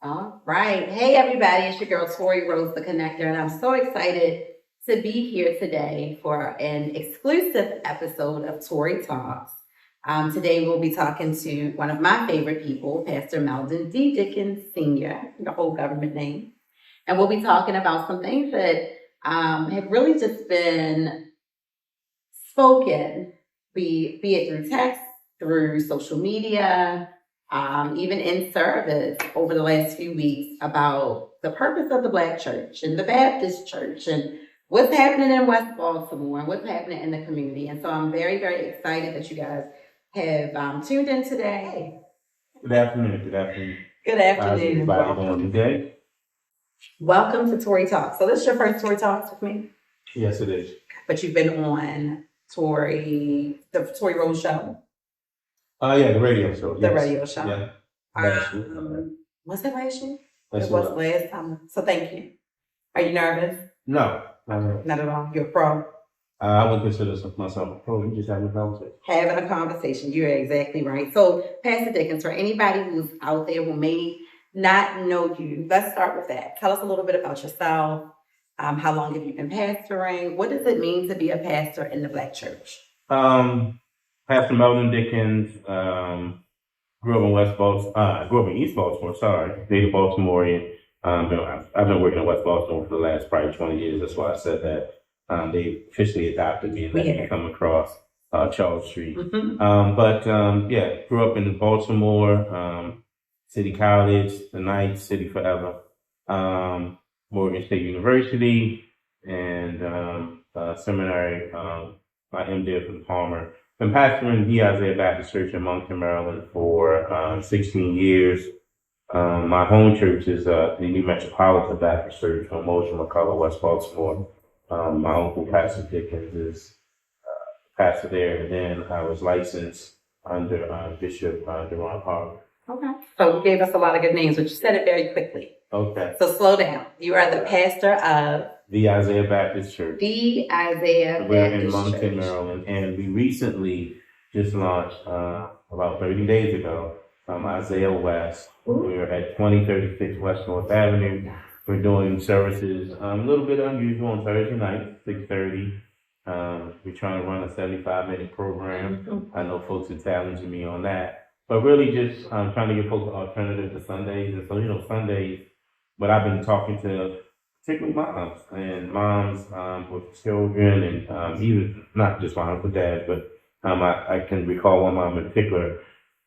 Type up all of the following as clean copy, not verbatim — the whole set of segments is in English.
All right. Hey, everybody. It's your girl, Tori Rose, the Connector, and I'm so excited to be here today for an exclusive episode of Tori Talks. Today, we'll be talking to one of my favorite people, Pastor Meldon Dickens Sr., the whole government name. And we'll be talking about some things that have really just been spoken, be it through text, through social media, even in service over the last few weeks about the purpose of the Black church and the Baptist church and what's happening in West Baltimore and what's happening in the community. And so I'm very, very excited that you guys have tuned in today. Good afternoon. Good afternoon. Good afternoon. How's everybody doing today? Welcome to Tori Talks. So this is your first Tori Talks with me? Yes, it is. But you've been on the Tori Rose show? Yeah, the radio show. The radio show. Yeah. Was it last year? It was last time. So thank you. Are you nervous? No. Not at all. You're a pro. I would consider myself a pro. You just having a conversation. Having a conversation. You're exactly right. So, Pastor Dickens, for anybody who's out there who may not know you, let's start with that. Tell us a little bit about yourself. How long have you been pastoring? What does it mean to be a pastor in the Black church? Pastor Meldon Dickens, grew up in West Baltimore. Grew up in East Baltimore. Sorry, native Baltimorean. I've been working in West Baltimore for the last probably 20 years. That's why I said that. They officially adopted me and let me come across Charles Street. Mm-hmm. Yeah, grew up in Baltimore, City College, the Knights, City Forever, Morgan State University, and seminary. My MDiv from Palmer. Been pastoring the Isaiah Baptist Church in Moncton, Maryland for 16 years. My home church is the New Metropolitan Baptist Church on Motion, McCullough, West Baltimore. My uncle, Pastor Dickens, is pastor there, and then I was licensed under Bishop Deron Harvey. Okay. So you gave us a lot of good names, but you said it very quickly. Okay. So slow down. You are the pastor of the Isaiah Baptist Church. The Isaiah We're Baptist in Moncton, Church. Maryland, and we recently just launched about 30 days ago Isaiah West. We're at 2036 West North Avenue. We're doing services a little bit unusual on Thursday night, 6:30. We're trying to run a 75-minute program. Mm-hmm. I know folks are challenging me on that. But really just trying to give folks an alternative to Sundays. And so, Sundays, but I've been talking to particularly moms with children and even not just moms with dads, but I can recall one mom in particular,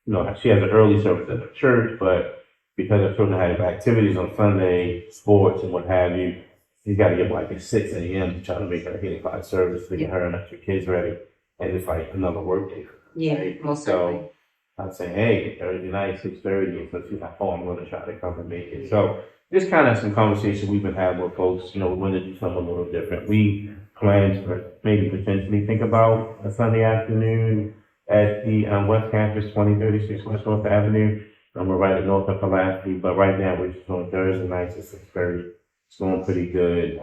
she has an early service at the church, but because her children have activities on Sunday, sports and what have you, she's got to get like at 6 a.m. to try to make her 8 o'clock service to get her and her kids ready. And it's like another work day for her. Yeah, right? most So I'd say, hey, Thursday night, 6:30. And so she's like, oh, I'm going to try to come and make it. So just kind of some conversation we've been having with folks. We want to do something a little different. We plan to maybe potentially think about a Sunday afternoon at the West Campus, 2036 West North Avenue. We're right at North of Pulaski, but right now we're just on Thursday nights at 6:30. It's going pretty good.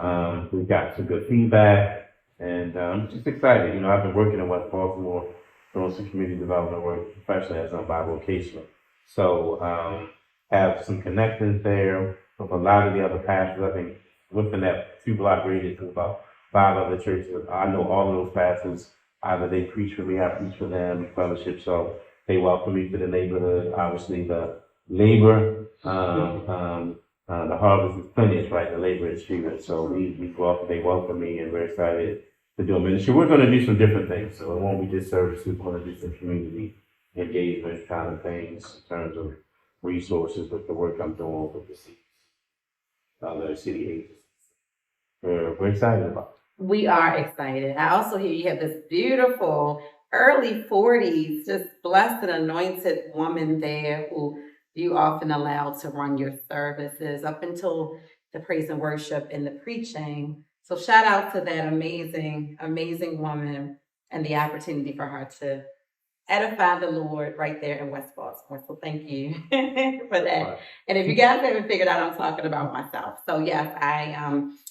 We've got some good feedback, and I'm just excited. I've been working in West Baltimore doing some community development work professionally as bivocational. So have some connections there with a lot of the other pastors. I think within that 2-block radius of about 5 other churches. I know all of those pastors. Either they preach for me, I preach for them, fellowship. So they welcome me to the neighborhood. Obviously, the labor, the harvest is finished, right? The labor is few. So they welcome me, and we're excited to do a ministry. We're going to do some different things. So it won't be just services. We're going to do some community engagement kind of things in terms of resources with the work I'm doing with the city agencies. We're excited about it. We are excited. I also hear you have this beautiful early 40s, just blessed and anointed woman there who you often allow to run your services up until the praise and worship and the preaching. So shout out to that amazing, amazing woman and the opportunity for her to edify the Lord right there in West Baltimore. So thank you for that. Right. And if you guys haven't figured out, I'm talking about myself. So yes, I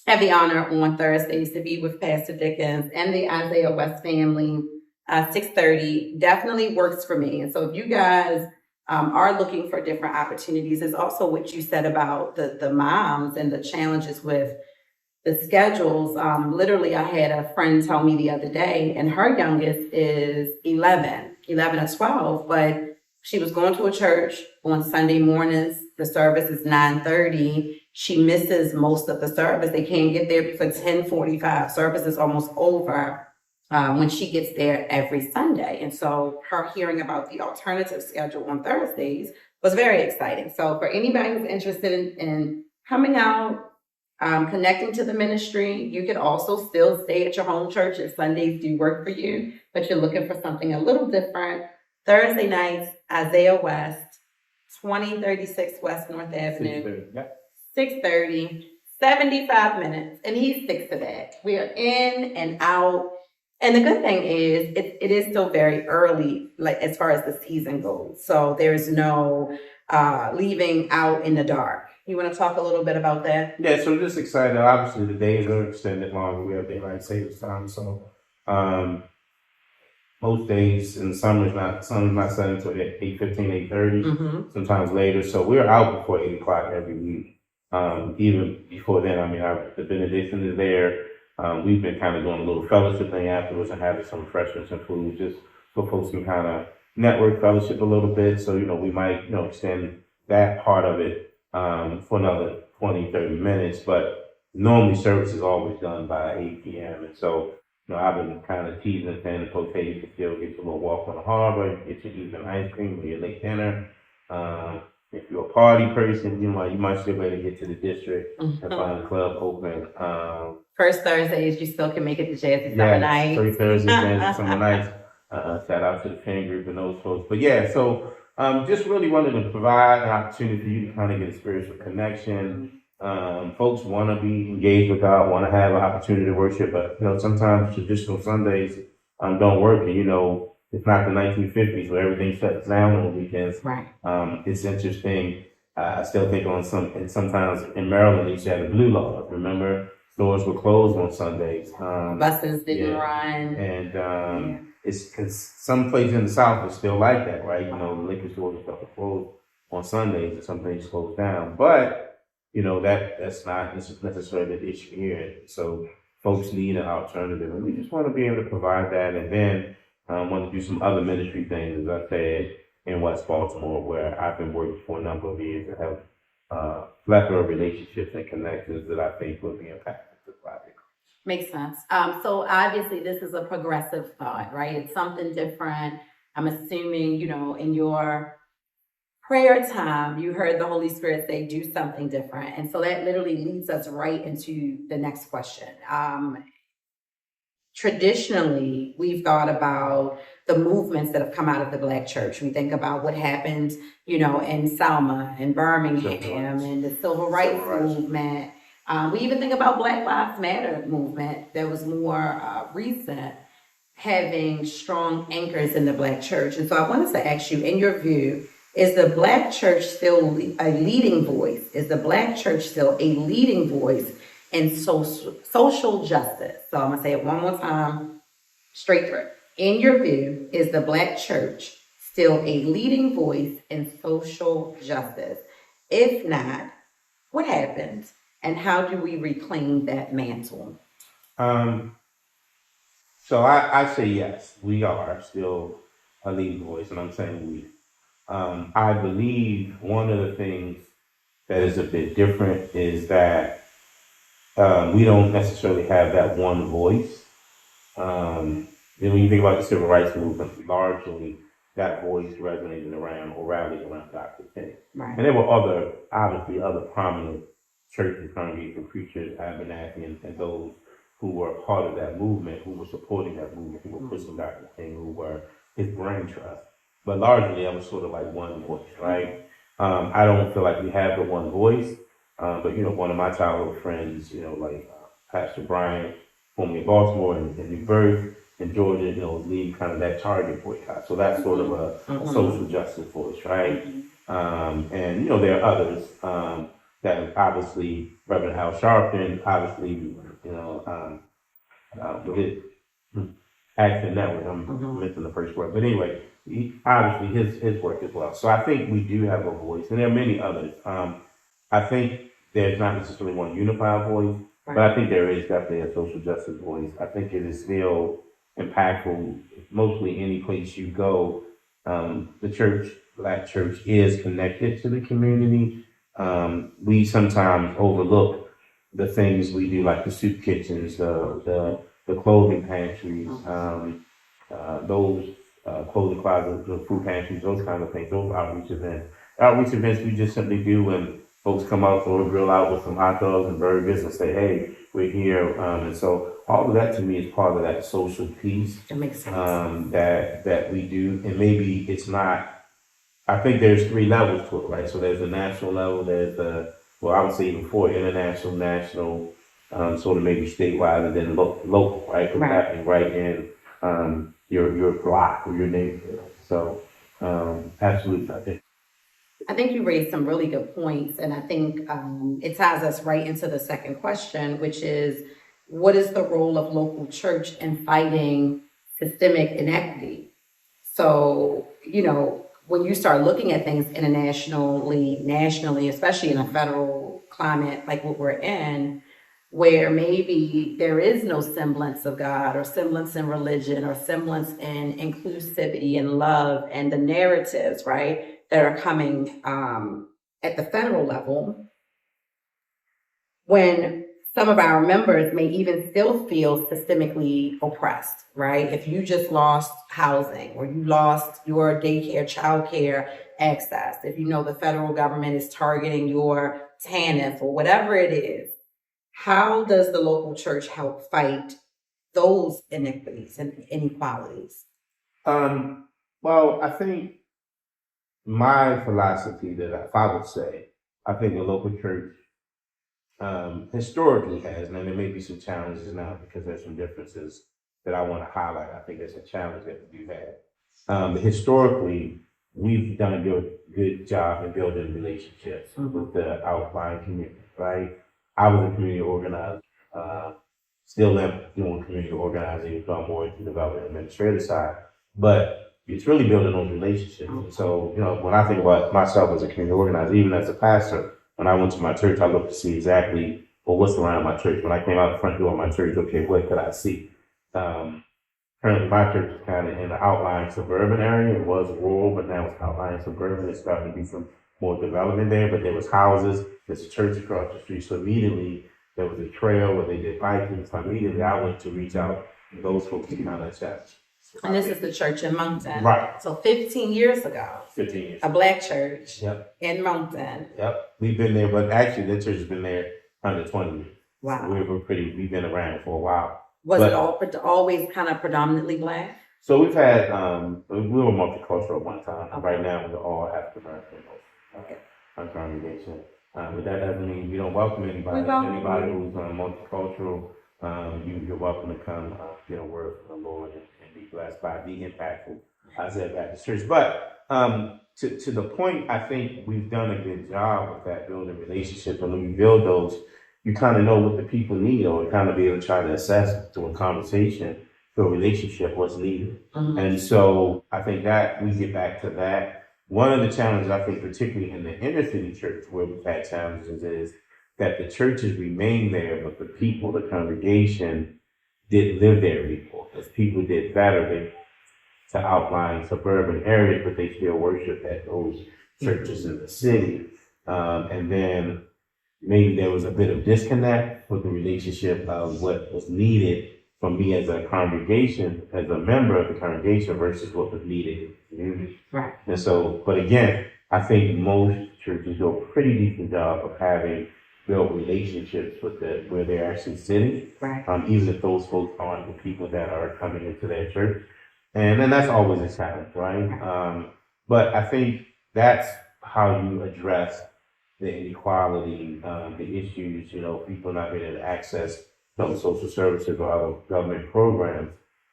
have the honor on Thursdays to be with Pastor Dickens and the Isaiah West family. 6:30 definitely works for me. And so if you guys are looking for different opportunities. It's also what you said about the moms and the challenges with the schedules. Literally, I had a friend tell me the other day, and her youngest is 11 or 12, but she was going to a church on Sunday mornings. The service is 9:30. She misses most of the service. They can't get there before 10:45. Service is almost over when she gets there every Sunday. And so her hearing about the alternative schedule on Thursdays was very exciting. So for anybody who's interested in coming out, connecting to the ministry, you can also still stay at your home church if Sundays do work for you, but you're looking for something a little different. Thursday nights, Isaiah West, 2036 West North Avenue, 6:30, 75 minutes, and he sticks to that. We are in and out. And the good thing is, it is still very early, like as far as the season goes. So there's no leaving out in the dark. You want to talk a little bit about that? Yeah, so just excited. Obviously, the days are extended longer. We have daylight savings time, so most days in the summer sun's not setting until 8:15, 8:30, sometimes later. So we're out before 8 o'clock every week. Even before then, I mean, the benediction is there. We've been kind of doing a little fellowship thing afterwards and having some refreshments and food just so folks can kind of network fellowship a little bit. So, we might, extend that part of it for another 20, 30 minutes. But normally service is always done by 8 p.m. And so, I've been kind of teasing saying the folks, hey, you can still get your little walk on the harbor, get your evening ice cream or your late dinner. If you're a party person, you might still be able to get to the district and find the club open. First Thursdays, you still can make it to Jazzy Summer Nights. First Thursdays, Jazzy Summer Nights. Shout out to the fan group and those folks. But yeah, so just really wanted to provide an opportunity for you to kind of get a spiritual connection. Folks want to be engaged with God, want to have an opportunity to worship, but sometimes traditional Sundays don't work. And it's not the 1950s where everything shuts down on weekends. Right. It's interesting. I still think and sometimes in Maryland they used to have the blue laws. Remember, stores were closed on Sundays. Buses didn't run. And it's because some places in the South are still like that, right? The liquor stores and stuff are closed on Sundays, and some things closed down. But that's not necessarily the issue here. So folks need an alternative, and we just want to be able to provide that. And then want to do some other ministry things, as I said, in West Baltimore, where I've been working for a number of years to have plethora of relationships and connections that I think will be impactful to the project. Makes sense. So obviously this is a progressive thought, right? It's something different. I'm assuming, in your prayer time, you heard the Holy Spirit say, do something different. And so that literally leads us right into the next question. Traditionally, we've thought about the movements that have come out of the Black church. We think about what happened, in Selma and Birmingham and the Civil Rights movement. We even think about Black Lives Matter movement that was more recent, having strong anchors in the Black church. And so I wanted to ask you, in your view, is the Black church still a leading voice? Is the Black church still a leading voice in social justice? So I'm going to say it one more time, straight through. In your view, is the Black church still a leading voice in social justice? If not, what happened? And how do we reclaim that mantle? So I say yes, we are still a leading voice, and I'm saying we. I believe one of the things that is a bit different is that we don't necessarily have that one voice. When you think about the civil rights movement, largely that voice resonated around or rallied around Dr. King. Right. And there were obviously other prominent churches, congregations, preachers, Abernathy, and those who were part of that movement, who were supporting that movement, who were pushing Dr. King, who were his brain trust. But largely, I was sort of like one voice, right? I don't feel like we have the one voice, but one of my childhood friends, like Pastor Brian, formerly in Baltimore and New Birth in Georgia, was leading kind of that Target boycott. So that's sort of a social justice voice, right? And there are others that obviously Reverend Al Sharpton, obviously, with his Action Network. I'm missing the first word, but anyway. obviously his work as well. So I think we do have a voice, and there are many others. I think there's not necessarily one unified voice, but I think there is definitely a social justice voice. I think it is still impactful. Mostly any place you go, the church, Black church, is connected to the community. We sometimes overlook the things we do, like the soup kitchens, the clothing pantries, those clothing closets, the food pantries, those kind of things, those outreach events. Outreach events we just simply do when folks come out, throw a grill out with some hot dogs and burgers and say, hey, we're here. And so all of that to me is part of that social piece That makes sense. that we do. And maybe it's not, I think there's three levels to it, right? So there's the national level, there's the, well, I would say even four, international, national, sort of maybe statewide, and then local, right? What's happening right in your block or your neighborhood. So absolutely, I think you raised some really good points, and I think it ties us right into the second question, which is, what is the role of local church in fighting systemic inequity? So, when you start looking at things internationally, nationally, especially in a federal climate like what we're in, where maybe there is no semblance of God or semblance in religion or semblance in inclusivity and love and the narratives, right, that are coming at the federal level, when some of our members may even still feel systemically oppressed, right? If you just lost housing or you lost your daycare, childcare access, if the federal government is targeting your TANF or whatever it is, how does the local church help fight those inequities and inequalities? Well, I think my philosophy that if I would say, I think the local church historically has, and there may be some challenges now because there's some differences that I want to highlight. I think there's a challenge that we do have. But historically, we've done a good job in building relationships with the outlying community, right? I was a community organizer, still am doing community organizing, so I'm more into the development administrative side. But it's really building those relationships. And so, when I think about myself as a community organizer, even as a pastor, when I went to my church, I looked to see exactly, what's around my church. When I came out the front door of my church, okay, what could I see? Currently, my church is kind of in the outlying suburban area. It was rural, but now it's outlying suburban. It's starting to be some more development there, but there was houses. There's a church across the street. So immediately, there was a trail where they did biking. So immediately, I went to reach out to those folks to kind of chat. And this is the church in Moncton. Right. So 15 years ago. 15 years. A Black church. Yep. In Moncton. Yep. We've been there, but actually that church has been there under 20 years. Wow. We've been around for a while. Was it always kind of predominantly Black? So we've had, we were multicultural at one time. Okay. Right now we're all African American. Okay. Our congregation. But that doesn't mean we don't welcome anybody. Anybody who's multicultural, you're welcome to come get a word from the Lord and be blessed by, be impactful as a Baptist church. But to the point, I think we've done a good job with that, building relationships. And when we build those, you kind of know what the people need, or kind of be able to try to assess through a conversation, through a relationship, what's needed. Mm-hmm. And so I think that we get back to that. One of the challenges, I think, particularly in the inner city church where we've had challenges, is that the churches remain there, but the people, the congregation, didn't live there anymore. As people did better to outlying suburban areas, but they still worship at those churches in the city. And then maybe there was a bit of disconnect with the relationship of what was needed from me as a congregation, as a member of the congregation, versus what was needed in the community. Right. And so, but again, I think most churches do a pretty decent job of having built relationships with where they're actually sitting. Right. Even if those folks aren't the people that are coming into their church. And then that's always a challenge, right? But I think that's how you address the inequality, the issues, people not being able to access some social services or other government programs.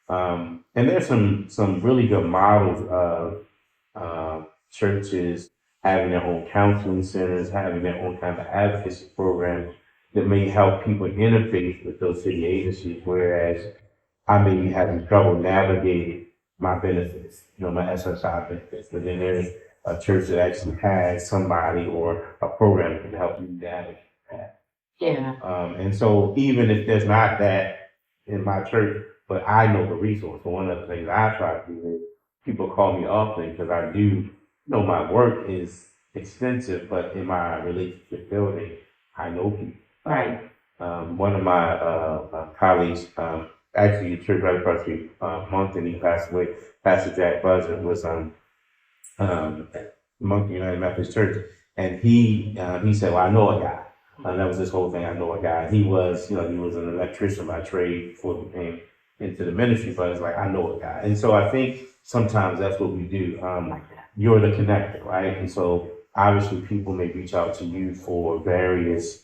And there's some really good models of churches having their own counseling centers, having their own kind of advocacy programs that may help people interface with those city agencies, whereas I may be having trouble navigating my benefits, my SSI benefits. But then there's a church that actually has somebody or a program that can help you navigate that. Yeah. And so even if there's not that in my church, but I know the resource. So one of the things I try to do is people call me often because I do know my work is extensive, but in my relationship building, I know people. Right. One of my colleagues, actually a church right across the street, Moncton, he passed away. Pastor Jack Buzzard was Moncton United Methodist Church, and he said, "Well, I know a guy." And that was this whole thing. I know a guy. He was, he was an electrician by trade before he came into the ministry. But it's like I know a guy, and so I think sometimes that's what we do. You're the connector, right? And so obviously people may reach out to you for various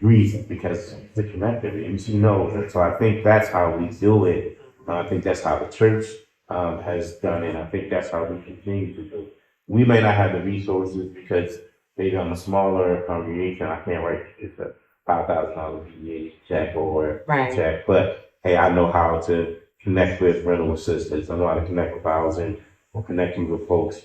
reasons because the connector, and she knows it. So I think that's how we do it. I think that's how the church has done it. I think that's how we continue to do it. We may not have the resources because maybe I'm a smaller congregation. I can't write just a $5,000 PA check or check, but hey, I know how to connect with rental assistants. I know how to connect with housing or connecting with folks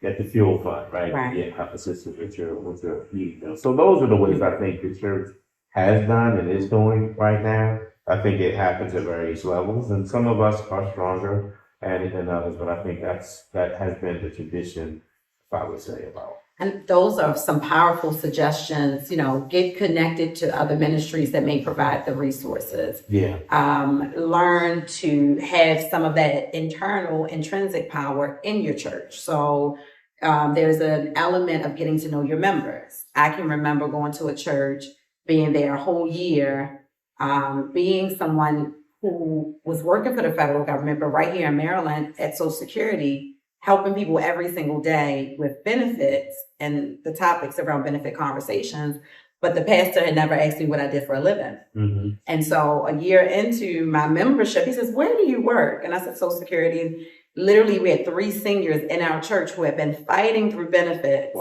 at the fuel fund, right? Yeah, help assistance with your needs. So those are the ways I think the church has done and is doing right now. I think it happens at various levels, and some of us are stronger at it than others, but I think that has been the tradition, if I would say, about. And those are some powerful suggestions, get connected to other ministries that may provide the resources. Yeah. Learn to have some of that internal intrinsic power in your church. So there's an element of getting to know your members. I can remember going to a church, being there a whole year, being someone who was working for the federal government, but right here in Maryland at Social Security, helping people every single day with benefits and the topics around benefit conversations. But the pastor had never asked me what I did for a living. Mm-hmm. And so a year into my membership, he says, "Where do you work?" And I said, "Social Security." And literally, we had 3 seniors in our church who had been fighting through benefits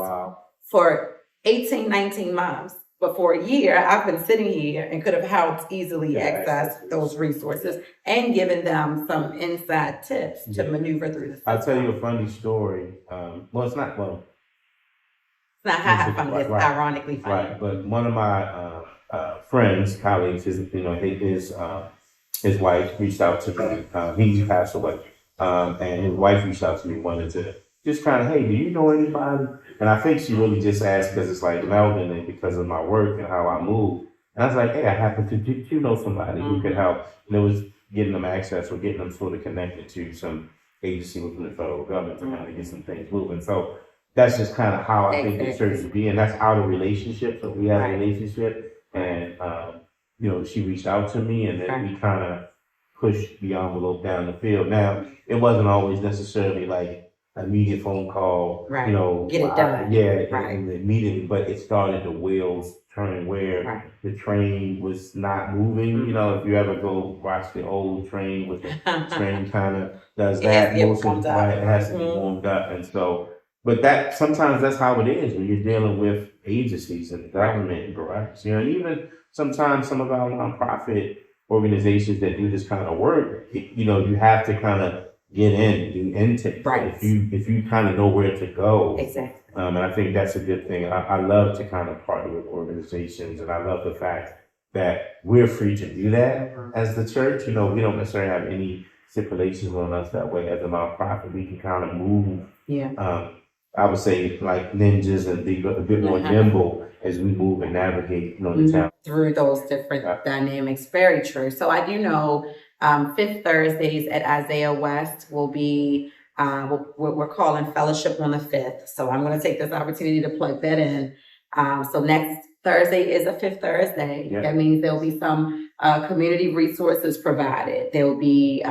for 18, 19 months. But for a year, I've been sitting here and could have helped easily access those resources and given them some inside tips to maneuver through the system. I'll tell you a funny story. It's not funny. It's not how funny, it's ironically funny. Right, but one of my friends, colleagues, his wife reached out to me. He passed away. And his wife reached out to me, wanted to just kind of, "Hey, do you know anybody?" And I think she really just asked because it's like Meldon and because of my work and how I move. And I was like, "Hey, I happen to, do you know somebody who could help?" And it was getting them access or getting them sort of connected to some agency within the federal government to kind of get some things moving. So that's just kind of how I think the church should be. And that's out of relationship. So we have a relationship. And, she reached out to me and then we kind of pushed the envelope down the field. Now, it wasn't always necessarily like an immediate phone call, get it done. Immediately, but it started the wheels turning where the train was not moving. If you ever go watch the old train with the train kind of does that motion, it has to be warmed up. And so, but that sometimes that's how it is when you're dealing with agencies and government and bureaucracy. And even sometimes some of our nonprofit organizations that do this kind of work, you have to kind of get in, do intake. Right. If you kind of know where to go. Exactly. And I think that's a good thing. I love to kind of partner with organizations, and I love the fact that we're free to do that as the church. We don't necessarily have any stipulations on us that way. As a nonprofit, we can kind of move. Yeah. I would say like ninjas and be a bit more nimble as we move and navigate, the town through those different dynamics. Very true. So I do know. Fifth Thursdays at Isaiah West will be, we're calling Fellowship on the 5th. So I'm going to take this opportunity to plug that in. So next Thursday is a Fifth Thursday. That means there'll be some community resources provided. There'll be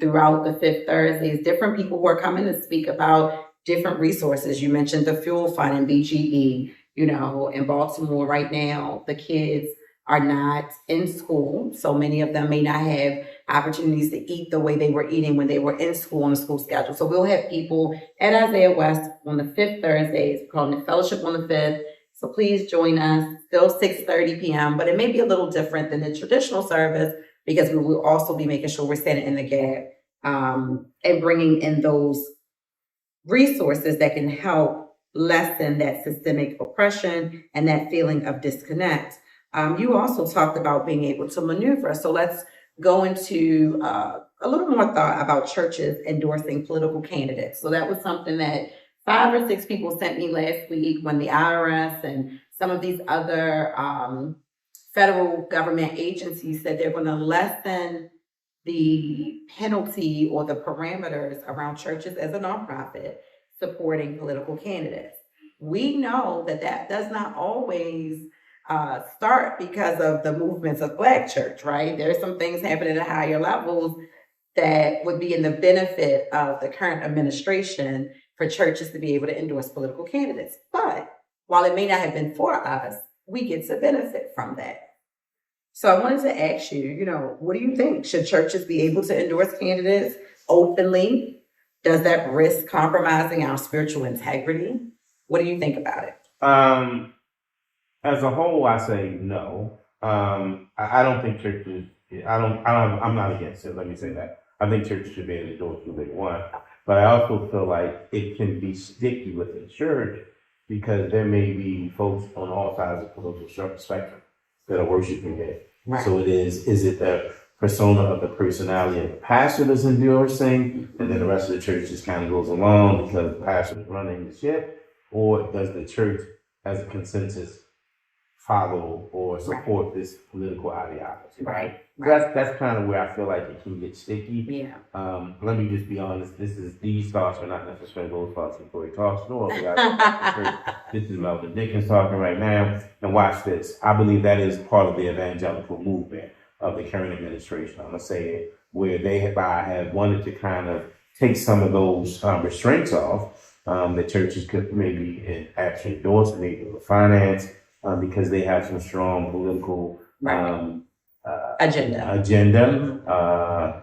throughout the Fifth Thursdays, different people who are coming to speak about different resources. You mentioned the Fuel Fund and BGE. In Baltimore right now, the kids are not in school. So many of them may not have opportunities to eat the way they were eating when they were in school on the school schedule. So we'll have people at Isaiah West on the 5th Thursdays, calling it Fellowship on the 5th. So please join us, still 6:30 p.m., but it may be a little different than the traditional service because we will also be making sure we're standing in the gap and bringing in those resources that can help lessen that systemic oppression and that feeling of disconnect. You also talked about being able to maneuver. So let's go into a little more thought about churches endorsing political candidates. So that was something that 5 or 6 people sent me last week when the IRS and some of these other federal government agencies said they're going to lessen the penalty or the parameters around churches as a nonprofit supporting political candidates. We know that that does not always start because of the movements of Black church, right? There's some things happening at higher levels that would be in the benefit of the current administration for churches to be able to endorse political candidates. But while it may not have been for us, we get to benefit from that. So I wanted to ask you, what do you think? Should churches be able to endorse candidates openly? Does that risk compromising our spiritual integrity? What do you think about it? As a whole, I say no. I don't think churches. I'm not against it. Let me say that. I think churches should be able to do what they want, but I also feel like it can be sticky with the church because there may be folks on all sides of the political spectrum that are worshiping it. Right. So is it the persona of the personality of the pastor that's endorsing, and then the rest of the church just kind of goes along because the pastor's running the ship, or does the church as a consensus follow or support this political ideology? Right. That's kind of where I feel like it can get sticky. Yeah. Let me just be honest. These thoughts are not necessarily those thoughts in Tori Talks. No, this is Meldon Dickens talking right now. And watch this. I believe that is part of the evangelical movement of the current administration. I'm gonna say it where they have wanted to kind of take some of those restraints off. The churches could maybe actually endorse and maybe finance because they have some strong political agenda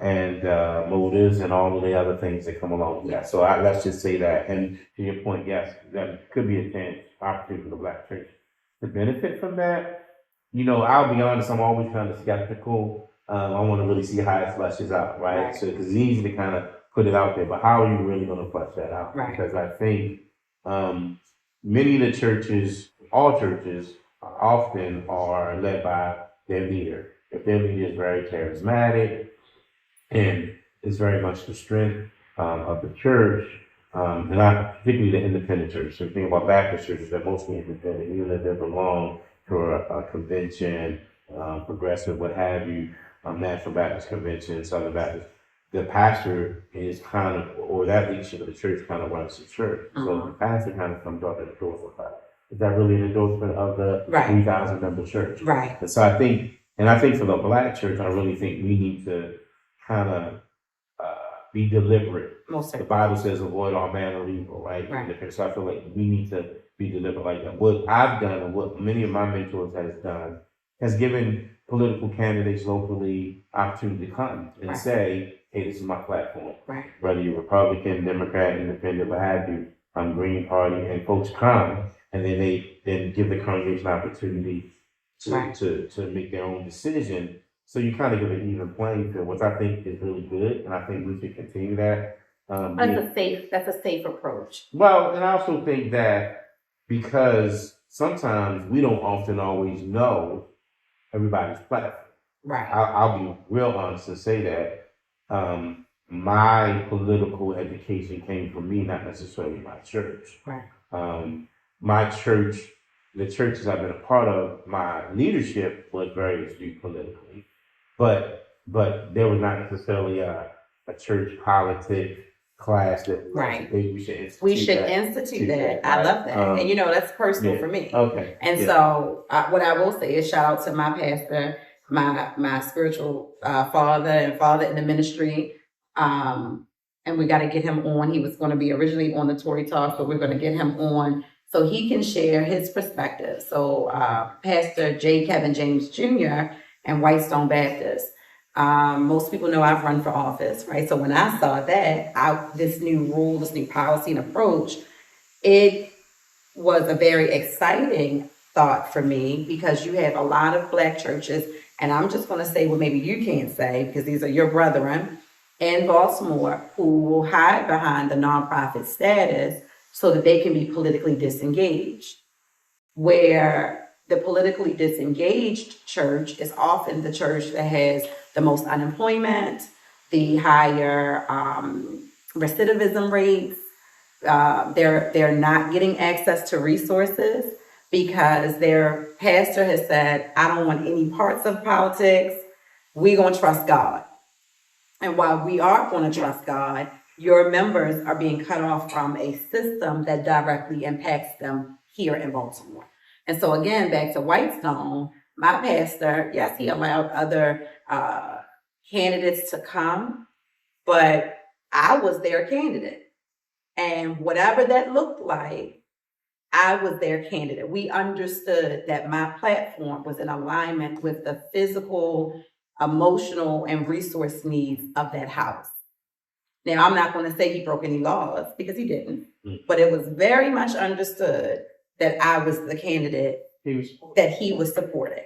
and motives and all of the other things that come along with that. So let's just say that. And to your point, yes, that could be a chance, opportunity for the Black church to benefit from that. I'll be honest, I'm always kind of skeptical. I want to really see how it flushes out, right? So because it's easy to kind of put it out there, but how are you really going to flush that out? Right. Because I think many of the churches, all churches, often are led by their leader. If their leader is very charismatic and is very much the strength of the church, and not particularly the independent church. So think about Baptist churches, they're mostly independent, even if they belong to a convention, progressive, what have you, National Baptist Convention, Southern Baptist. The pastor is kind of, or that leadership of the church kind of runs the church. So the pastor kind of comes out at the door for that. Is that really an endorsement of the 3,000 member church? Right. And so I think for the Black church, I really think we need to kind of be deliberate. The Bible says avoid all manner of evil, right? So I feel like we need to be deliberate like that. What I've done and what many of my mentors has done has given political candidates locally opportunity to come and say, hey, this is my platform. Right. Whether you're Republican, Democrat, Independent, what have you, Green Party, and folks come and then they give the congregation opportunity to make their own decision. So you kind of give an even playing field, which I think is really good, and I think we should continue that. That's a safe approach. Well, and I also think that because sometimes we don't often always know everybody's platform. Right. I'll be real honest and say that my political education came from me, not necessarily my church. Right. My church, the churches I've been a part of, my leadership was very astute politically, but there was not necessarily a church politic class that we should institute that. I love that, and that's personal for me. Okay, and so what I will say is shout out to my pastor, my spiritual father and father in the ministry. And we got to get him on. He was going to be originally on the Tori Talks, but we're going to get him on so he can share his perspective. So Pastor J. Kevin James Jr. and Whitestone Baptist. Most people know I've run for office, right? So when I saw that, this new rule, this new policy and approach, it was a very exciting thought for me because you have a lot of Black churches and I'm just going to say what maybe you can't say because these are your brethren in Baltimore who will hide behind the nonprofit status so that they can be politically disengaged. Where the politically disengaged church is often the church that has the most unemployment, the higher recidivism rates. They're not getting access to resources because their pastor has said, I don't want any parts of politics. We're going to trust God. And while we are going to trust God, your members are being cut off from a system that directly impacts them here in Baltimore. And so again, back to Whitestone, my pastor, yes, he allowed other candidates to come, but I was their candidate. And whatever that looked like, I was their candidate. We understood that my platform was in alignment with the physical, emotional, and resource needs of that house. Now, I'm not going to say he broke any laws because he didn't, but it was very much understood that I was the candidate that he was supporting.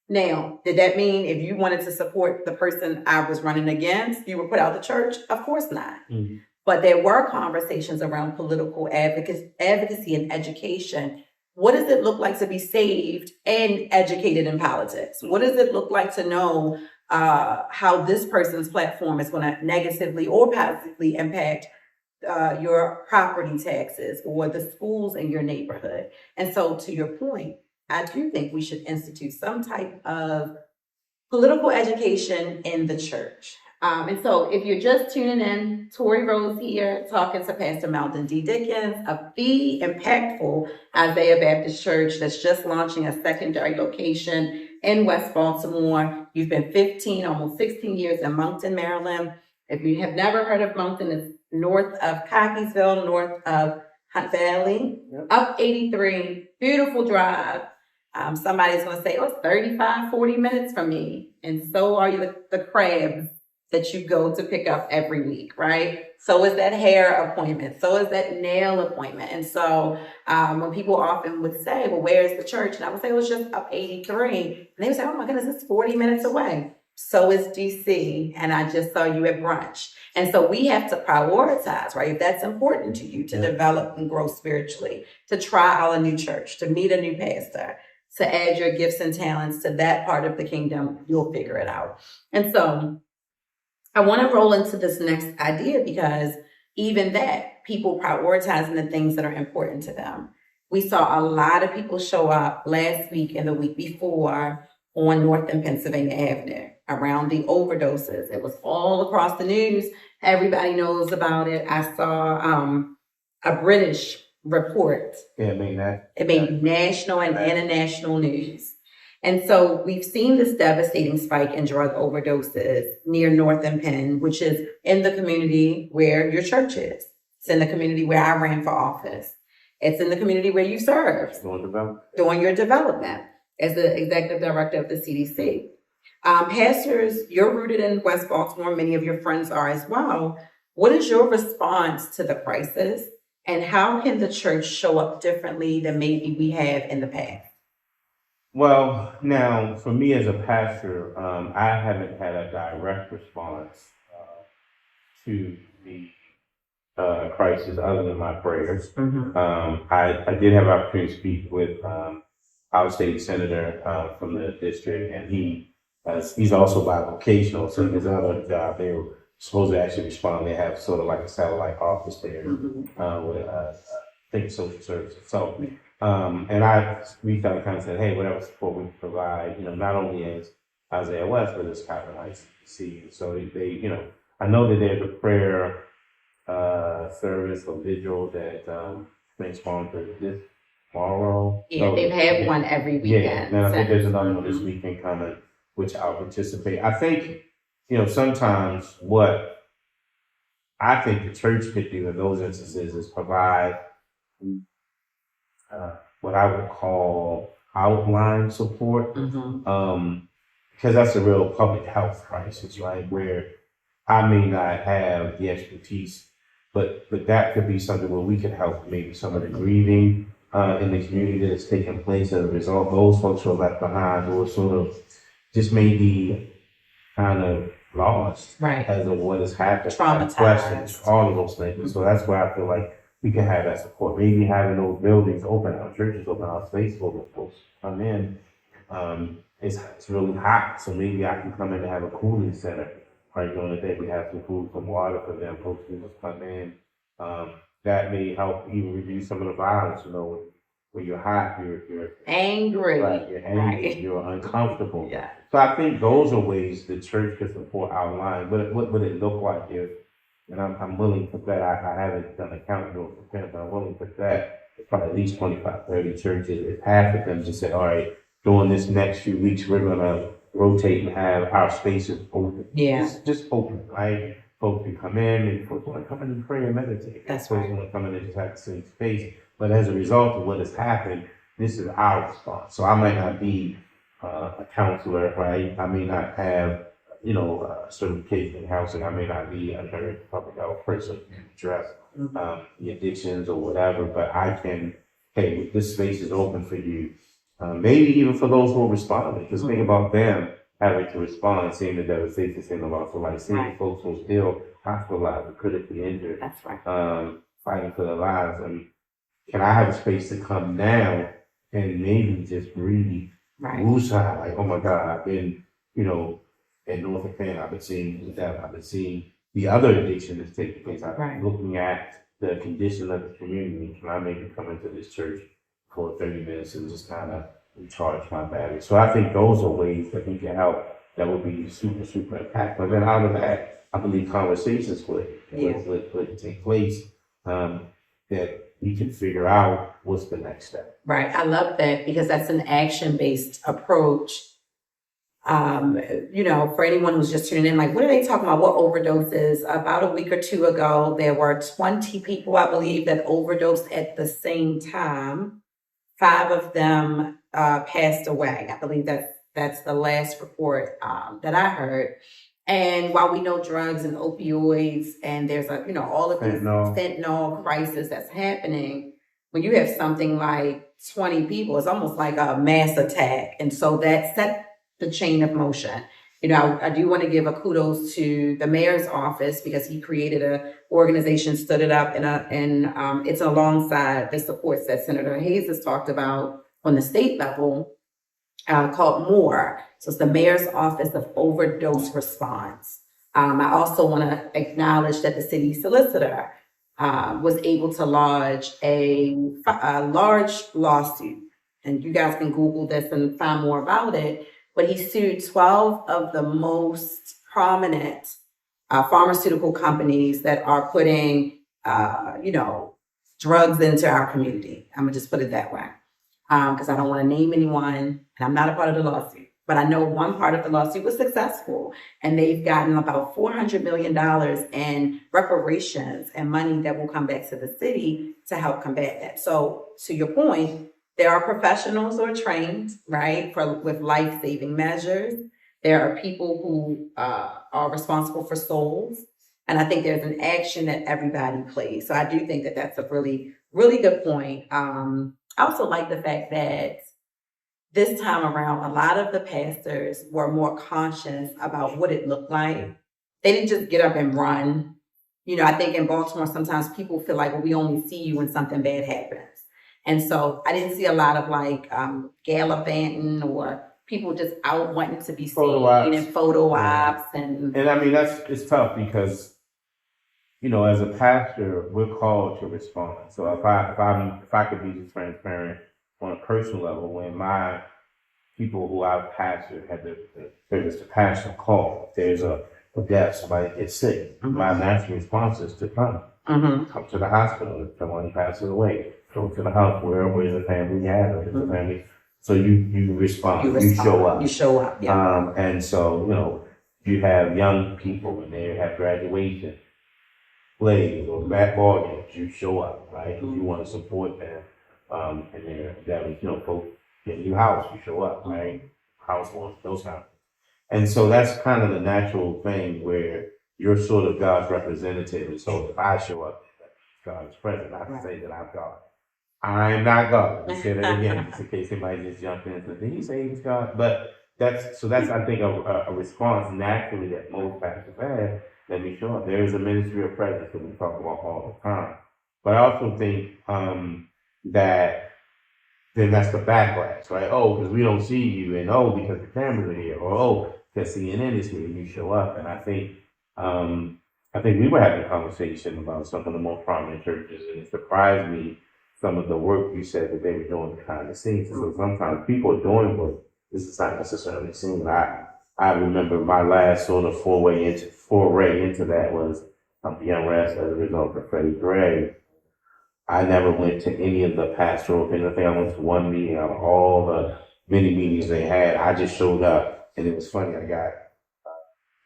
Now, did that mean if you wanted to support the person I was running against, you were put out of the church? Of course not. Mm-hmm. But there were conversations around political advocacy and education. What does it look like to be saved and educated in politics? What does it look like to know how this person's platform is going to negatively or positively impact your property taxes or the schools in your neighborhood? And so to your point, I do think we should institute some type of political education in the church. And so if you're just tuning in, Tori Rose here talking to Pastor Meldon D. Dickens of the impactful Isaiah Baptist Church that's just launching a secondary location in West Baltimore. You've been 15, almost 16 years in Moncton, Maryland. If you have never heard of Moncton, it's north of Cockeysville, north of Hunt Valley, up 83, beautiful drive. Somebody's going to say, oh, it's 35, 40 minutes from me. And so are you the crabs that you go to pick up every week, right? So is that hair appointment. So is that nail appointment. And so when people often would say, well, where's the church? And I would say, well, it's just up 83. And they would say, oh my goodness, it's 40 minutes away. So is DC. And I just saw you at brunch. And so we have to prioritize, right? If that's important to you to develop and grow spiritually, to try out a new church, to meet a new pastor, to add your gifts and talents to that part of the kingdom, you'll figure it out. And so I want to roll into this next idea because even that, people prioritizing the things that are important to them. We saw a lot of people show up last week and the week before on North and Pennsylvania Avenue around the overdoses. It was all across the news. Everybody knows about it. I saw a British report. Yeah, it made national and international news. And so we've seen this devastating spike in drug overdoses near North and Penn, which is in the community where your church is. It's in the community where I ran for office. It's in the community where you served during your development as the executive director of the CDC. Pastors, you're rooted in West Baltimore. Many of your friends are as well. What is your response to the crisis? And how can the church show up differently than maybe we have in the past? Well, now, for me as a pastor, I haven't had a direct response to the crisis other than my prayers. Mm-hmm. I did have an opportunity to speak with our state senator from the district, and he's also bivocational, so his other job, they were supposed to actually respond. They have sort of like a satellite office there with I think social services. So, and I reached out and kind of said, hey, whatever support we can provide, not only as Isaiah West, but as Cotton Heights DC. So they, I know that there's a prayer service or vigil that being sponsored this tomorrow. Yeah, they've had one every weekend. Yeah, and I think there's another one this weekend coming, which I'll participate. I think, sometimes what I think the church could do in those instances is provide what I would call outline support, because that's a real public health crisis, right? Where I may not have the expertise, but that could be something where we could help maybe some of the grieving in the community that is taking place as a result. Those folks who are left behind, who are sort of just may be kind of lost Right. as of what has happened. Traumatized. Questions, all of those things. So that's where I feel like we can have that support. Maybe having those buildings open, our churches open, our space open, folks come in. It's really hot, so maybe I can come in and have a cooling center. Right during the day, we have some food, some water for them. Folks can just come in. That may help even reduce some of the violence. You know, when you're hot, you're angry, right, you're angry, right. you're uncomfortable. Yeah. So I think those are ways the church can support our line. What would it look like if? And I'm willing to bet I haven't done a count for parents, but I'm willing to bet probably at least 25, 30 churches. If half of them just say, all right, during this next few weeks, we're gonna rotate and have our spaces open. Yeah. Just open, right? Folks can come in and folks want to come in and pray and meditate. That's folks right. want to come in and just have the same space. But as a result of what has happened, this is our response. So I might not be a counselor, right? I may not have, certification in counseling. I may not be a nurse, public health person, address the addictions or whatever. But I can, hey, this space is open for you. Maybe even for those who are responding. Because think about them having to respond, seeing the devastation, seeing the loss of life, seeing folks who are still hospitalized or critically injured. That's right. Fighting for their lives. And can I have a space to come now and maybe just breathe? Right. Woosah, like, oh my God, I've been, in North Carolina, I've been seeing that, I've been seeing the other addiction that's taking place. I've been looking at the condition of the community. Can I maybe come into this church for 30 minutes and just kind of recharge my battery? So I think those are ways that we can help that would be super, super impactful. And then out of that, I believe conversations would take place that we can figure out what's the next step. Right. I love that because that's an action-based approach. For anyone who's just tuning in, like, what are they talking about? What overdoses? About a week or two ago, there were 20 people, I believe, that overdosed at the same time. 5 of them passed away. I believe that's the last report that I heard. And while we know drugs and opioids, and there's all of this fentanyl crisis that's happening, when you have something like 20 people, it's almost like a mass attack. And so that set the chain of motion. I do want to give a kudos to the mayor's office because he created an organization, stood it up, and it's alongside the supports that Senator Hayes has talked about on the state level, called MORE. So it's the Mayor's Office of Overdose Response. I also want to acknowledge that the city solicitor was able to lodge a large lawsuit. And you guys can Google this and find more about it. But he sued 12 of the most prominent pharmaceutical companies that are putting, drugs into our community. I'm going to just put it that way. Because I don't want to name anyone, and I'm not a part of the lawsuit. But I know one part of the lawsuit was successful, and they've gotten about $400 million in reparations and money that will come back to the city to help combat that. So to your point, there are professionals who are trained, right, with life-saving measures. There are people who are responsible for souls. And I think there's an action that everybody plays. So I do think that that's a really, really good point. I also like the fact that this time around, a lot of the pastors were more conscious about what it looked like. They didn't just get up and run. I think in Baltimore, sometimes people feel like, well, we only see you when something bad happens. And so I didn't see a lot of gallivanting or people just out wanting to be seen and photo ops. And I mean, it's tough because, as a pastor, we're called to respond. So if I could be transparent on a personal level, when my people who I've pastored had the privilege to pastor call, there's a death, somebody gets sick, my natural response is to come to the hospital if someone passes away. Go to the house where's the family gathered, the family. So you respond, you show up. You show up, yeah. And so, you have young people and they have graduation, plays or ball games, you show up, right? You want to support them. And they're folks get a new house, you show up, right? Households, those kind of things. And so that's kind of the natural thing where you're sort of God's representative. And so if I show up, God is present, not to say that I'm God. I am not God. Let me say that again, just in case somebody just jumped in and said, did he say he's God? But that's I think a response naturally that most pastors have. Let me show up. There is a ministry of presence that we talk about all the time. But I also think that then that's the backlash, right? Oh, because we don't see you, and oh, because the cameras are here, or oh, because CNN is here, and you show up. And I think we were having a conversation about some of the more prominent churches, and it surprised me some of the work you said that they were doing behind the scenes. So sometimes people are doing work. This is not necessarily seen. I remember my last sort of foray into that was the unrest as a result of Freddie Gray. I never went to any of the pastoral things. I think I went to one meeting out of all the many meetings they had. I just showed up, and it was funny. I got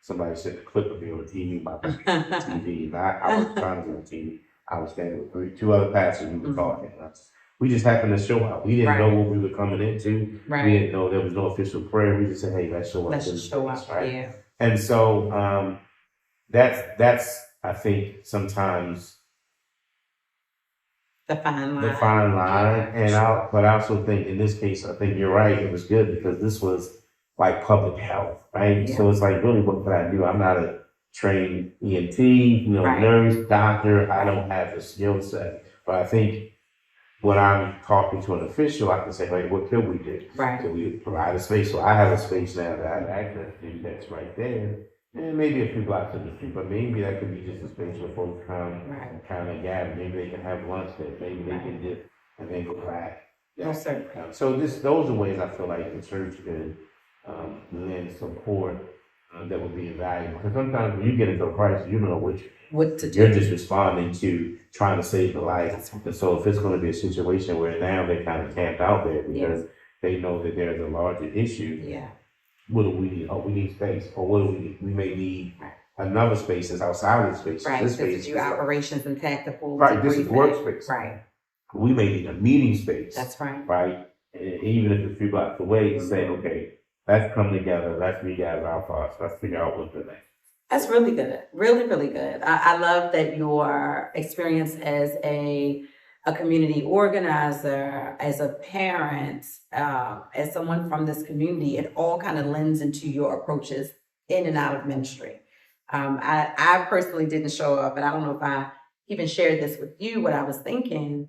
somebody sent a clip of me on TV, my TV, and I was trying to do TV. I was standing with two other pastors and we were talking. We just happened to show up. We didn't know what we were coming into. Right. We didn't know there was no official prayer. We just said, "Hey, let's show up." Let's just show up. Right? Yeah. And so that's I think sometimes the fine line. But I also think in this case, I think you're right. It was good because this was like public health, right? Yeah. So it's like, really, what could I do? I'm not a trained EMT, nurse, doctor. I don't have the skill set. But I think when I'm talking to an official, I can say, hey, what could we do? Right. Could we provide a space? So I have a space now that I have access to that's right there. And maybe a few blocks in the street, but maybe that could be just a space where folks come and kind of gather. Maybe they can have lunch there. Maybe they can just, and then go back. Yes, sir. So those are ways I feel like the church could lend support that would be invaluable. Because sometimes when you get into a crisis, you don't know what to do. You're just responding to trying to save the life. And so if it's going to be a situation where now they kind of camped out there because they know that there's a larger issue. Yeah. What do we need? Oh, we need space. Or what do we need? We may need another space that's outside of the space. Right. This space do operations and tactical. Right. This is workspace. Right. We may need a meeting space. That's right. Right. And even if it's a few blocks away, to say, okay, let's come together. Let's regather our thoughts. Let's figure out what's the next. That's really good. Really, really good. I love that your experience as a community organizer, as a parent, as someone from this community, it all kind of lends into your approaches in and out of ministry. I personally didn't show up, and I don't know if I even shared this with you, what I was thinking.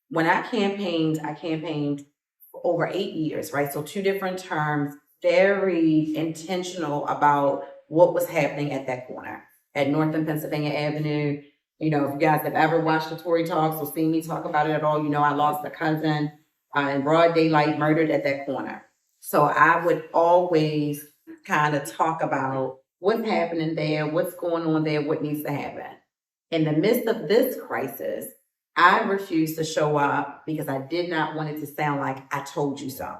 When I campaigned for over 8 years, right? So 2 different terms, very intentional about what was happening at that corner at North and Pennsylvania Avenue. You know, if you guys have ever watched the Tori Talks or seen me talk about it at all, you know I lost a cousin in broad daylight, murdered at that corner. So I would always kind of talk about what's happening there, what's going on there, what needs to happen. In the midst of this crisis, I refused to show up because I did not want it to sound like I told you so.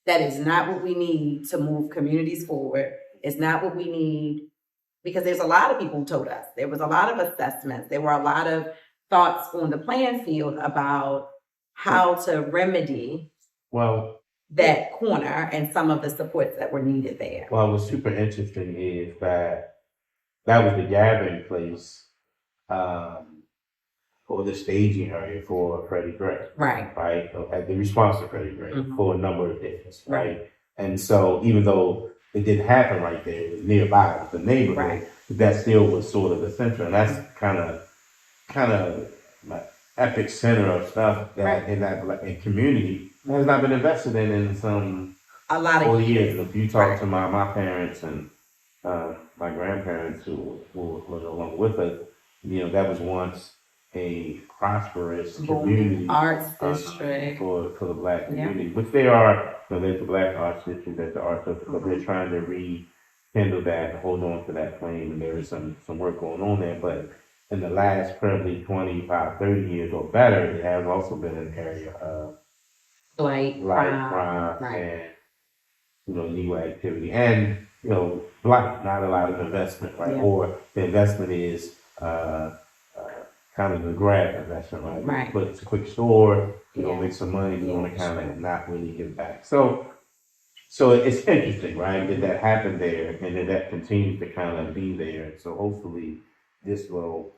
That is not what we need to move communities forward. It's not what we need. Because there's a lot of people who told us. There was a lot of assessments. There were a lot of thoughts on the playing field about how to remedy that corner and some of the supports that were needed there. Well, what's super interesting is that was the gathering place for the staging area for Freddie Gray. Right. Right. At the response to Freddie Gray for a number of days. Right. And so even though it didn't happen right there, it was nearby, it was the neighborhood. Right. But that still was sort of the center. And that's kind of my epic center of stuff that in community has not been invested in a lot of 40 years. If you talk to my parents and my grandparents who were no longer with us, you know, that was once a prosperous community arts district for the Black community, which they are. You know, there's the Black arts district, there's the arts district, but they're trying to rekindle that and hold on to that flame, and there is some work going on there. But in the last probably 25, 30 years or better, it has also been an area of crime and illegal activity, and not a lot of investment, right? Yeah. Or the investment is kind of the grab investment, right? Right. But it's a quick store, make some money, you want to kind of not really give back. So it's interesting, right? That happened there, and that continues to kind of be there. So hopefully this will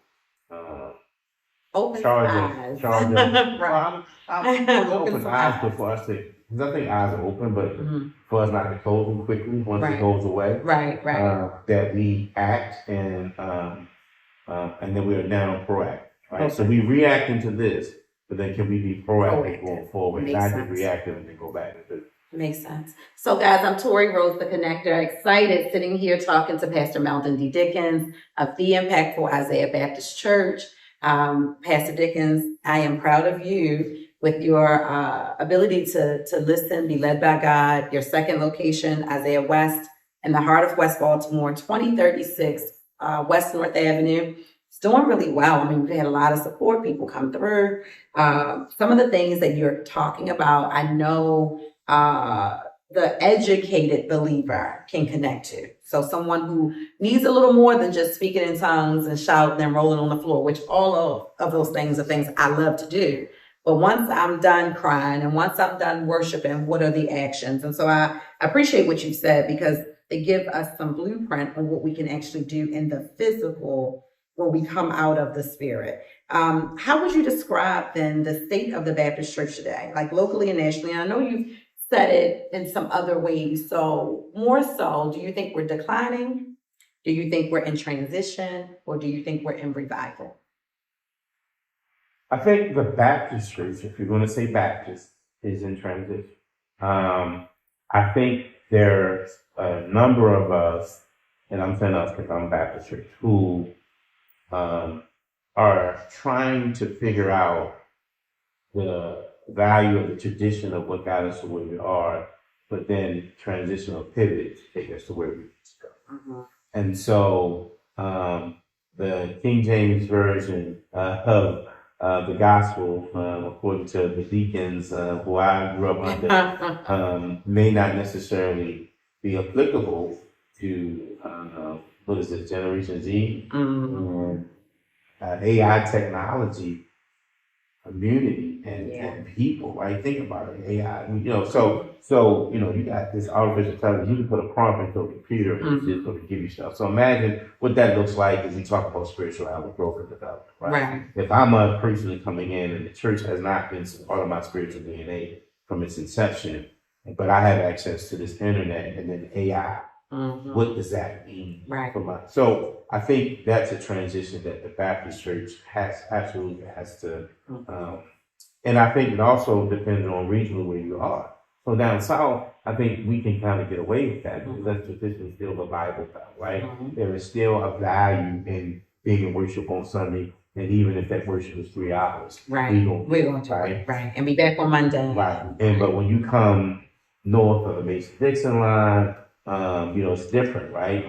open charge eyes. Right. I'm open eyes for us to nothing eyes are open, but Mhm. for us not to close them quickly once it Right. goes away, Right, right. that we act and then we are now proactive, right? So Okay. we reacting to this, but then can we be proactive going Proactive. forward, Makes not just sense. reactive and then go back to it. Makes sense. So, guys, I'm Tori Rose, the connector, excited sitting here talking to Pastor Meldon D. Dickens of the Impactful Isaiah Baptist Church. Pastor Dickens, I am proud of you with your ability to listen, be led by God. Your second location, Isaiah West, in the heart of West Baltimore, 2036 West North Avenue. It's doing really well. I mean, we've had a lot of support, people come through. Some of the things that you're talking about, I know the educated believer can connect to. So someone who needs a little more than just speaking in tongues and shouting and rolling on the floor, which all of those things are things I love to do. But once I'm done crying and once I'm done worshiping, what are the actions? And so I appreciate what you said, because they give us some blueprint on what we can actually do in the physical when we come out of the spirit. How would you describe then the state of the Baptist church today, like locally and nationally? And I know you've said it in some other ways. So more so, do you think we're declining? Do you think we're in transition? Or do you think we're in revival? I think the Baptist church, if you're going to say Baptist, is in transition. I think there's a number of us, and I'm saying us because I'm Baptist church, who are trying to figure out the value of the tradition of what got us to where we are, but then transitional pivot to take us to where we need to go. Mm-hmm. And so the King James Version of the gospel, according to the deacons who I grew up under, may not necessarily be applicable to, what is it, Generation Z? Mm-hmm. AI technology community and people, right? Think about it, AI, so you got this artificial intelligence. You can put a prompt into a computer and it's just going to give you stuff. So imagine what that looks like as we talk about spirituality, growth, and development, right? If I'm a person coming in and the church has not been part of my spiritual DNA from its inception, but I have access to this internet and then AI. Mm-hmm. What does that mean? Right. So I think that's a transition that the Baptist church absolutely has to, and I think it also depends on regionally where you are. So down south, I think we can kind of get away with that because that's traditionally still the Bible Belt, right? Mm-hmm. There is still a value in being in worship on Sunday, and even if that worship is 3 hours, right? We're going to right, and be back on Monday, right? But when you come north of the Mason-Dixon line, it's different, right?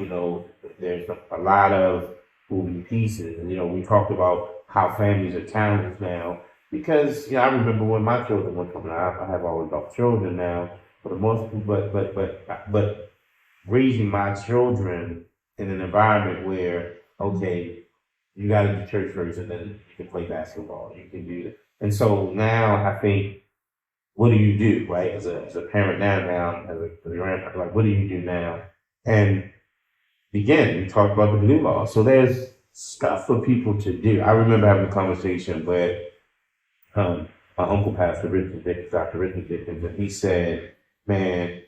There's a lot of moving pieces. And, we talked about how families are challenged now because, I remember when my children were coming out, I have all adult children now, for the most part, but raising my children in an environment where, okay, you got to do church first and then you can play basketball, you can do that. And so now I think, what do you do, right? As a parent now, as a grandparent, like, what do you do now? And again, we talked about the new law. So there's stuff for people to do. I remember having a conversation with my uncle, Pastor Dr. Richard Dickens, and he said, man,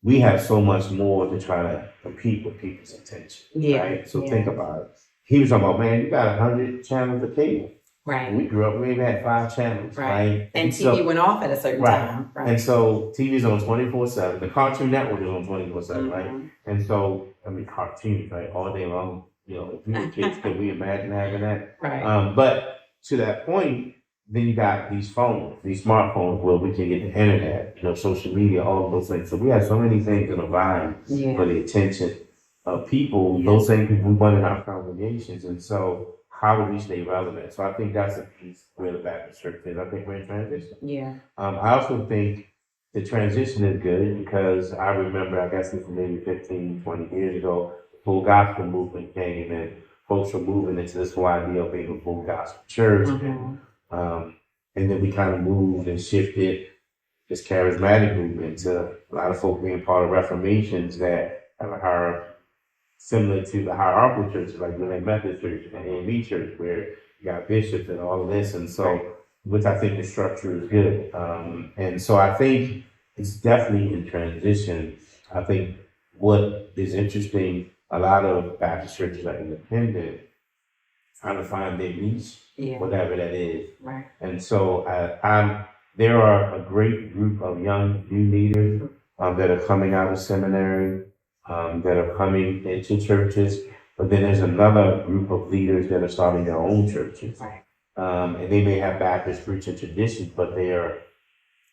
we have so much more to try to compete with people's attention, right? So think about it. He was talking about, man, you got 100 channels of cable. Right. When we grew up, we even had 5 channels, right? And TV went off at a certain time. Right. And so TV's on 24/7. The Cartoon Network is on 24/7, right? And so, cartoons, right? All day long. If we were kids, could we imagine having that? Right. But to that point, then you got these phones, these smartphones where we can get the internet, social media, all of those things. So we have so many things in a line for the attention of people, those same people we want in our congregations. And so how do we stay relevant? So I think that's a piece where the Baptist church is. I think we're in transition. Yeah. I also think the transition is good because I remember, I guess it was maybe 15, 20 years ago, the full gospel movement came and folks were moving into this whole idea of being a full gospel church. Mm-hmm. And then we kind of moved and shifted this charismatic movement to a lot of folk being part of reformations that are similar to the hierarchical churches like the Methodist Church and the AME Church, where you got bishops and all of this. And so, which I think the structure is good. And so I think it's definitely in transition. I think what is interesting, a lot of Baptist churches are independent, trying to find their niche, whatever that is. Right. And so there are a great group of young new leaders that are coming out of seminary, that are coming into churches. But then there's another group of leaders that are starting their own churches. Right. And they may have Baptist preaching traditions, but they are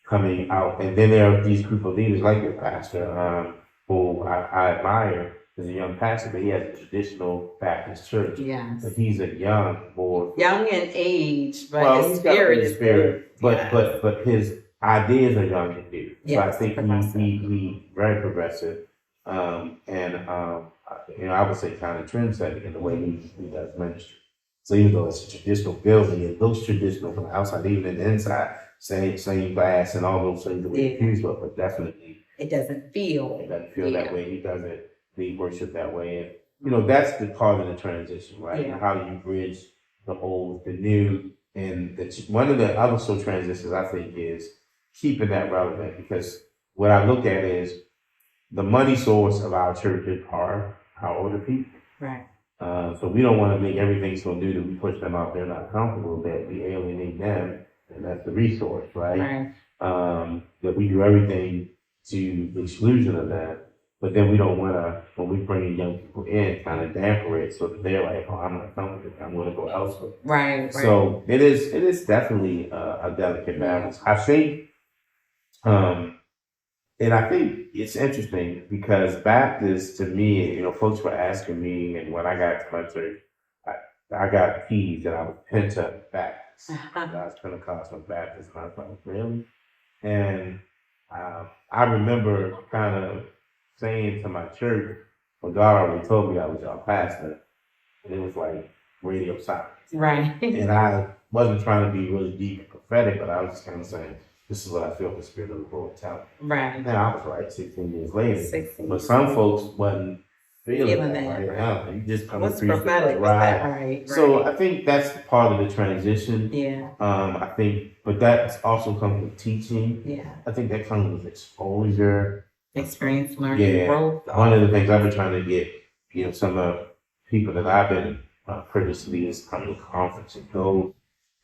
coming out. And then there are these group of leaders like your pastor, who I admire as a young pastor, but he has a traditional Baptist church. Yes. But he's a young boy. Young in age, but his spirit is spirit. But his ideas are young and new. Yes, so I think he very progressive. I would say kind of trendsetting in the way he does ministry. So even though it's a traditional building, it looks traditional from the outside, even in the inside, same glass and all those things that we accused of, but definitely it doesn't feel that way. He doesn't lead worship that way. And that's the part of the transition, right? And how do you bridge the old, the new, and one of the other social transitions I think is keeping that relevant, because what I look at is the money source of our churches are our older people. Right. So we don't want to make everything so new that we push them out there not comfortable, that we alienate them, and that's the resource, right? That we do everything to the exclusion of that, but then we don't want to, when we bring young people in, kind of damper it so that they're like, oh, I'm not comfortable, I'm going to go elsewhere. Right. So it is definitely a delicate balance. I think, and I think it's interesting because Baptists, to me, folks were asking me, and when I got to my church, I got keys that I was Penta Baptist. I was Pentecostal Baptist, and I was like, really? And I remember kind of saying to my church, well, God already told me I was your pastor, and it was like radio silence. Right. And I wasn't trying to be really deep and prophetic, but I was just kind of saying, this is what I feel the Spirit of the Lord telling me. Right. Now I was right 16 years later. But some folks wasn't feeling that. Right? Now, you just come What's to preach prophetic? right. So I think that's part of the transition. Yeah. I think, but that also comes with teaching. Yeah. I think that comes with exposure. Experience, learning, growth. One of the things I've been trying to get, some of the people that I've been privileged to lead is come to a conference and go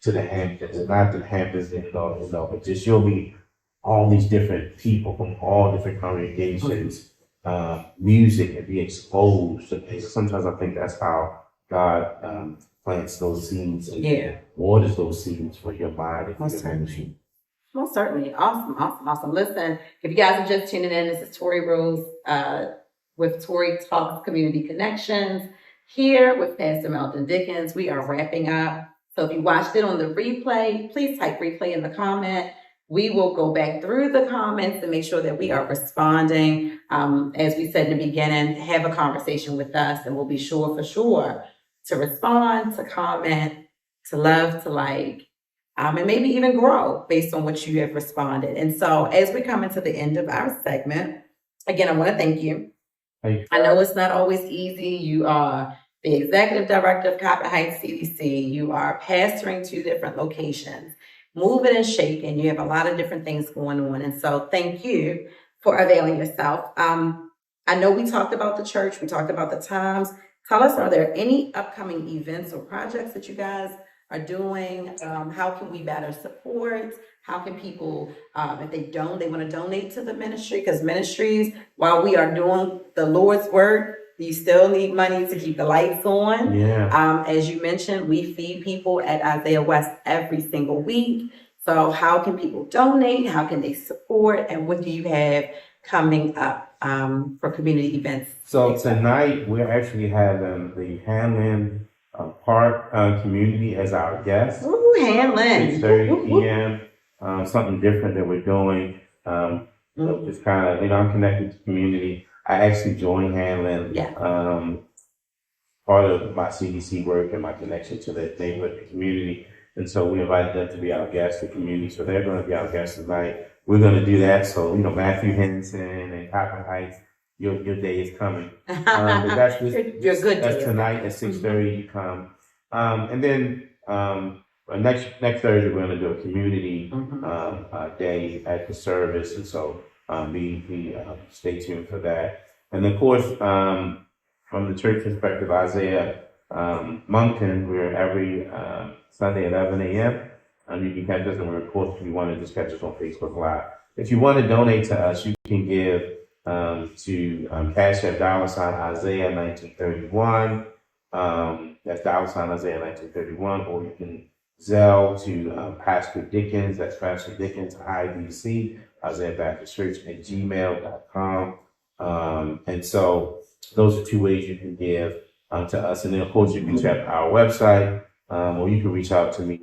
to the Hamptons, and not the Hamptons but just you'll meet all these different people from all different congregations, music, and be exposed to things. Sometimes I think that's how God plants those seeds and waters those seeds for your mind and your ministry. Most certainly. Awesome. Listen, if you guys are just tuning in, this is Tori Rose with Tori Talks Community Connections here with Pastor Meldon Dickens. We are wrapping up. So if you watched it on the replay, please type replay in the comment. We will go back through the comments and make sure that we are responding. As we said in the beginning, have a conversation with us, and we'll be sure to respond, to comment, to love, to like, and maybe even grow based on what you have responded. And so as we come into the end of our segment, again, I want to thank you. I know it's not always easy. You are the executive director of Copper Heights CDC. You are pastoring 2 different locations, moving and shaking. You have a lot of different things going on. And so thank you for availing yourself. I know we talked about the church. We talked about the times. Tell us, are there any upcoming events or projects that you guys are doing? How can we better support? How can people, if they want to donate to the ministry? Because ministries, while we are doing the Lord's work, you still need money to keep the lights on. Yeah. As you mentioned, we feed people at Isaiah West every single week. So how can people donate? How can they support? And what do you have coming up for community events? So tonight we're actually having the Hanlon Park community as our guest. Ooh, Hanlon. 6:30 p.m. Something different that we're doing. Just kind of, I'm connected to the community. I actually joined Hanlon, part of my CDC work and my connection to the neighborhood community. And so we invited them to be our guest, the community. So they're going to be our guests tonight. We're going to do that. So, Matthew Henson and Copper Heights, your day is coming. But that's that's tonight at 6:30. You come. And then next Thursday, we're going to do a community day at the service. And so Stay tuned for that. And of course, from the church perspective, Isaiah Moncton, we're every Sunday at 11 a.m. You can catch us, and of course, if you want to just catch us on Facebook Live. If you want to donate to us, you can give to Cash App $Isaiah 1931. That's $Isaiah 1931, or you can Zelle to Pastor Dickens. That's Pastor Dickens IBC, Isaiah Baptist Church at gmail.com. And so those are two ways you can give to us. And then, of course, you can check our website, or you can reach out to me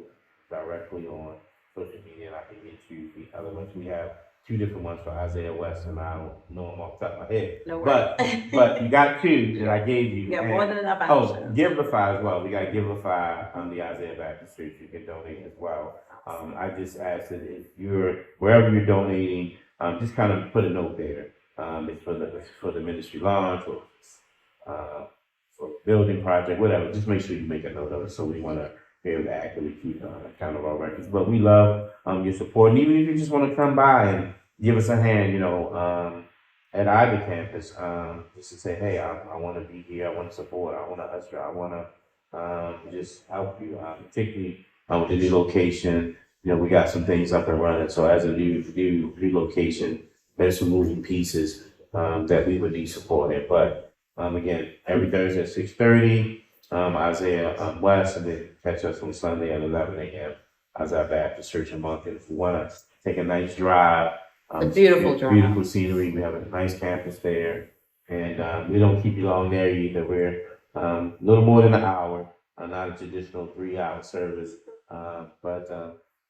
directly on social media, and I can get you the other ones. We have two different ones for Isaiah West, and I don't know them off the top of my head. No worries. But you got two that I gave you. You got more than enough options. options. Givelify as well. We got Givelify on the Isaiah Baptist Church. You can donate as well. I just ask that if you're wherever you're donating, just kind of put a note there. It's for the ministry launch or for building project, whatever. Just make sure you make a note of it. So we want to be able to actively keep account of our records. But we love your support, and even if you just want to come by and give us a hand, at either campus, just to say, hey, I want to be here, I want to support, I want to usher, I want to just help you, particularly with the new location. We got some things up and running. So as a new location, there's some moving pieces that we would need support in. But again, every Thursday at 6:30. Isaiah West, and then catch us on Sunday at 11 a.m. Isaiah Baptist Church in Moncton. If you want to take a nice drive, a beautiful drive, beautiful scenery. We have a nice campus there, and we don't keep you long there either. We're a little more than an hour, not a traditional 3-hour service, but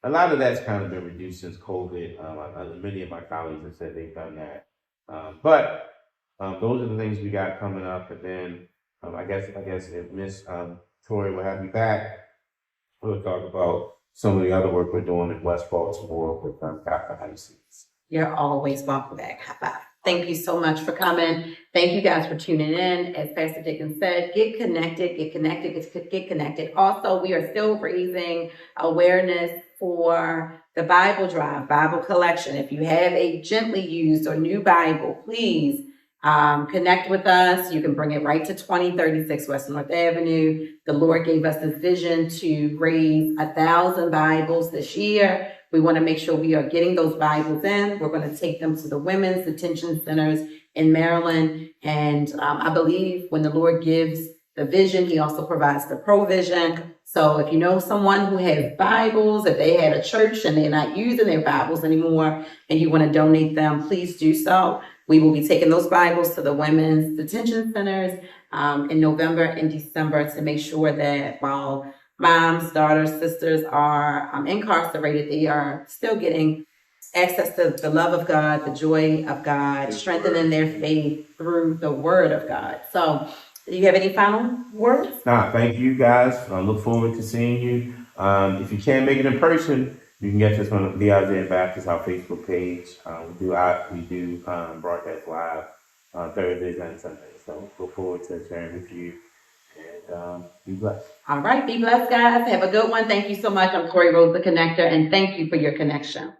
a lot of that's kind of been reduced since COVID. Many of my colleagues have said they've done that, but those are the things we got coming up, and then. I guess if Miss Tori will have me back, we'll talk about some of the other work we're doing in West Baltimore with Catholic High Schools. You're always welcome back. High five. Thank you so much for coming. Thank you guys for tuning in. As Pastor Dickens said, get connected. Also, we are still raising awareness for the Bible Drive, Bible collection. If you have a gently used or new Bible, please connect with us. You can bring it right to 2036 West North Avenue. The Lord gave us this vision to raise 1,000 Bibles this year. We want to make sure we are getting those Bibles in. We're going to take them to the women's detention centers in Maryland. And I believe when the Lord gives the vision, he also provides the provision. So if you know someone who has Bibles, if they had a church and they're not using their Bibles anymore and you want to donate them, please do so. We will be taking those Bibles to the women's detention centers in November and December to make sure that while moms, daughters, sisters are incarcerated, they are still getting access to the love of God, the joy of God, strengthening their faith through the Word of God. So, do you have any final words? Thank you guys. I look forward to seeing you. If you can't make it in person, you can get us on the Isaiah Baptist, our Facebook page. We do broadcast live on Thursdays and Sundays. So look forward to sharing with you, and be blessed. All right, be blessed, guys. Have a good one. Thank you so much. I'm Tori Rose, the Connector, and thank you for your connection.